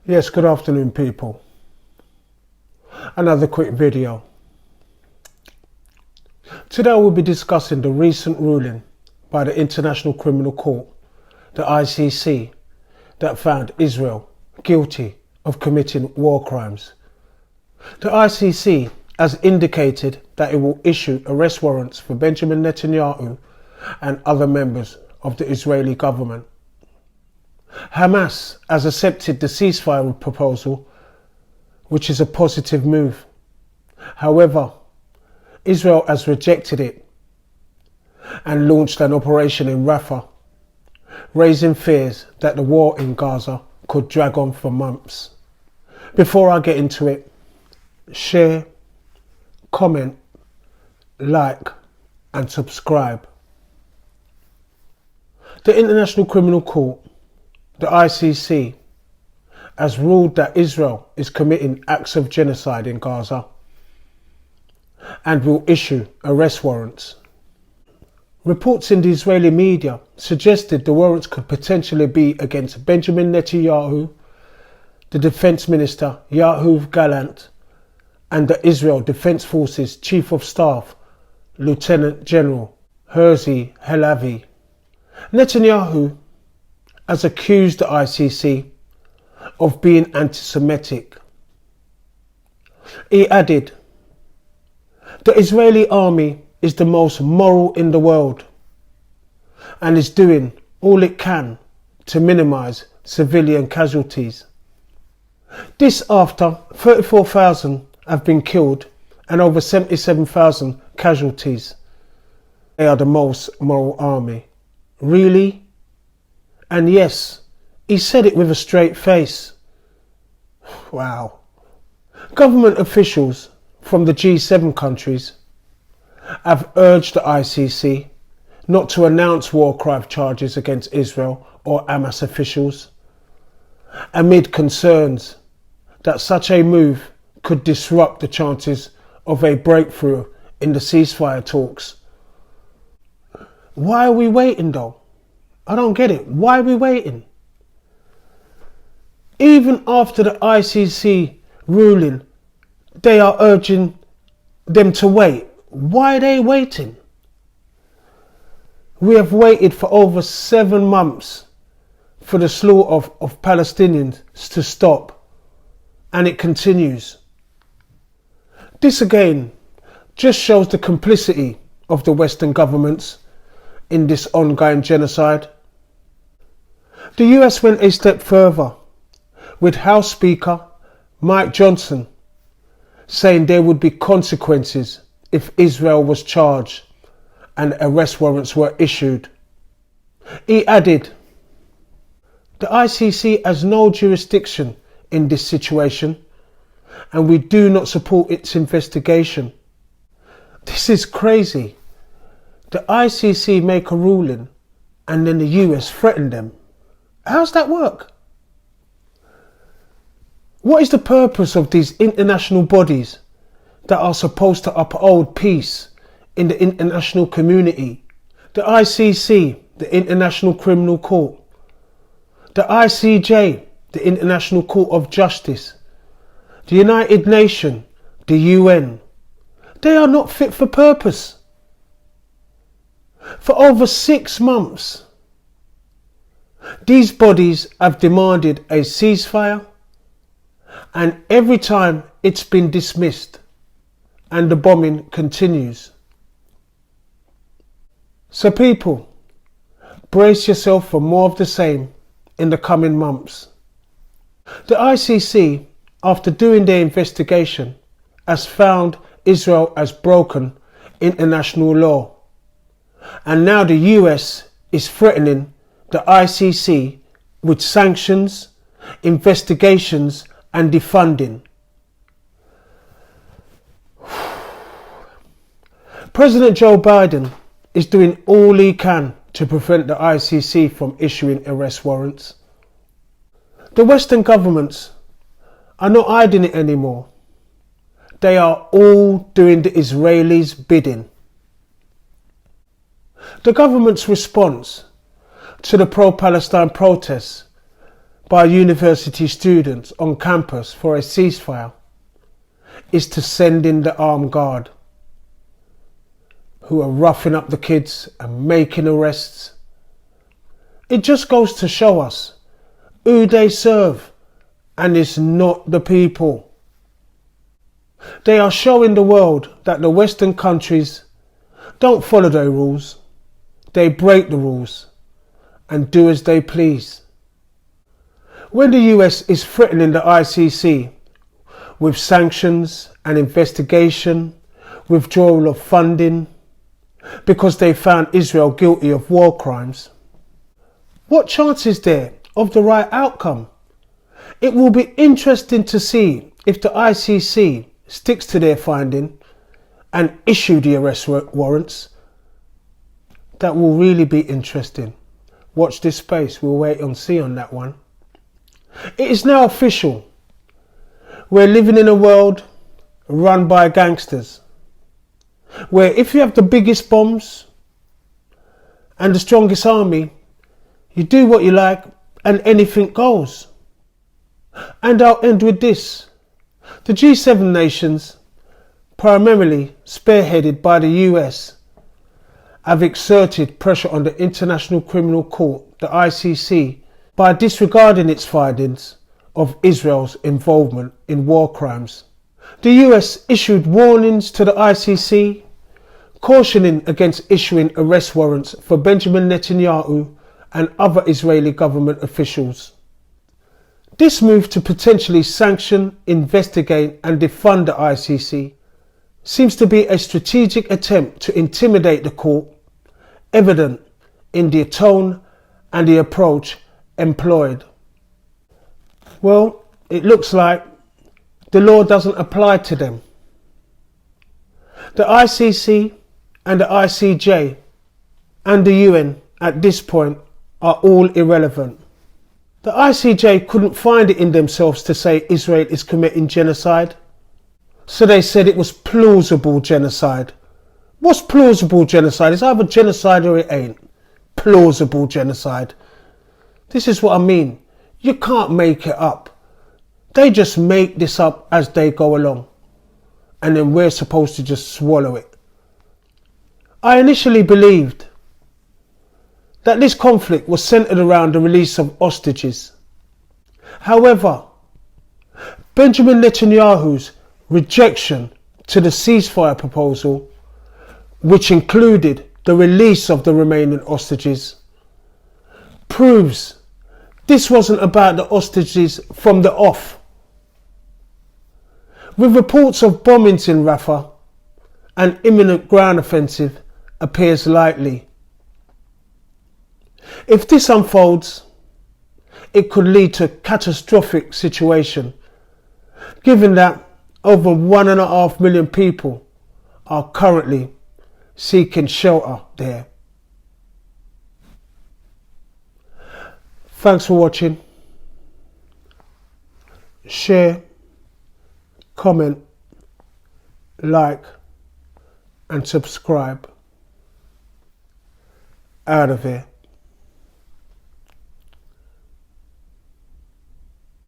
Yes, good afternoon, people. Another quick video. Today we'll be discussing the recent ruling by the International Criminal Court, the ICC, that found Israel guilty of committing war crimes. The ICC has indicated that it will issue arrest warrants for Benjamin Netanyahu and other members of the Israeli government. Hamas has accepted the ceasefire proposal, which is a positive move. However, Israel has rejected it and launched an operation in Rafah, raising fears that the war in Gaza could drag on for months. Before I get into it, share, comment, like and subscribe. The International Criminal Court, the ICC, has ruled that Israel is committing acts of genocide in Gaza and will issue arrest warrants. Reports in the Israeli media suggested the warrants could potentially be against Benjamin Netanyahu, the Defense Minister Yoav Gallant, and the Israel Defense Forces Chief of Staff, Lieutenant General Herzi Halevi. Netanyahu has accused the ICC of being anti-Semitic. He added, "The Israeli army is the most moral in the world and is doing all it can to minimize civilian casualties. This after 34,000 have been killed and over 77,000 casualties. They are the most moral army." Really? And yes, he said it with a straight face. Wow. Government officials from the G7 countries have urged the ICC not to announce war crime charges against Israel or Hamas officials, amid concerns that such a move could disrupt the chances of a breakthrough in the ceasefire talks. Why are we waiting though? I don't get it. Why are we waiting? Even after the ICC ruling, they are urging them to wait. Why are they waiting? We have waited for over 7 months for the slaughter of Palestinians to stop, and it continues. This again just shows the complicity of the Western governments in this ongoing genocide. The US went a step further, with House Speaker Mike Johnson saying there would be consequences if Israel was charged and arrest warrants were issued. He added, "The ICC has no jurisdiction in this situation and we do not support its investigation." This is crazy. The ICC make a ruling and then the US threaten them. How's that work? What is the purpose of these international bodies that are supposed to uphold peace in the international community? The ICC, the International Criminal Court, the ICJ, the International Court of Justice, the United Nations, the UN, they are not fit for purpose. For over 6 months, these bodies have demanded a ceasefire, and every time it's been dismissed and the bombing continues. So people, brace yourself for more of the same in the coming months. The ICC, after doing their investigation, has found Israel has broken international law, and now the US is threatening the ICC with sanctions, investigations and defunding. President Joe Biden is doing all he can to prevent the ICC from issuing arrest warrants. The Western governments are not hiding it anymore. They are all doing the Israelis' bidding. The government's response to the pro-Palestine protests by university students on campus for a ceasefire is to send in the armed guard, who are roughing up the kids and making arrests. It just goes to show us who they serve, and it's not the people. They are showing the world that the Western countries don't follow their rules. They break the rules and do as they please. When the US is threatening the ICC with sanctions and investigation, withdrawal of funding, because they found Israel guilty of war crimes, what chance is there of the right outcome? It will be interesting to see if the ICC sticks to their finding and issue the arrest warrants. That will really be interesting. Watch this space. We'll wait and see on that one. It is now official. We're living in a world run by gangsters, where if you have the biggest bombs and the strongest army, you do what you like and anything goes. And I'll end with this. The G7 nations, primarily spearheaded by the US, have exerted pressure on the International Criminal Court, the ICC, by disregarding its findings of Israel's involvement in war crimes. The US issued warnings to the ICC, cautioning against issuing arrest warrants for Benjamin Netanyahu and other Israeli government officials. This move to potentially sanction, investigate and defund the ICC seems to be a strategic attempt to intimidate the court, evident in the tone and the approach employed. Well, it looks like the law doesn't apply to them. The ICC and the ICJ and the UN at this point are all irrelevant. The ICJ couldn't find it in themselves to say Israel is committing genocide, so they said it was plausible genocide. What's plausible genocide? It's either genocide or it ain't. Plausible genocide. This is what I mean. You can't make it up. They just make this up as they go along, and then we're supposed to just swallow it. I initially believed that this conflict was centered around the release of hostages. However, Benjamin Netanyahu's rejection to the ceasefire proposal, which included the release of the remaining hostages, proves this wasn't about the hostages from the off. With reports of bombings in Rafah, an imminent ground offensive appears likely. If this unfolds, it could lead to a catastrophic situation, given that over 1.5 million people are currently seeking shelter there. Thanks for watching. Share, comment, like and subscribe. Out of here.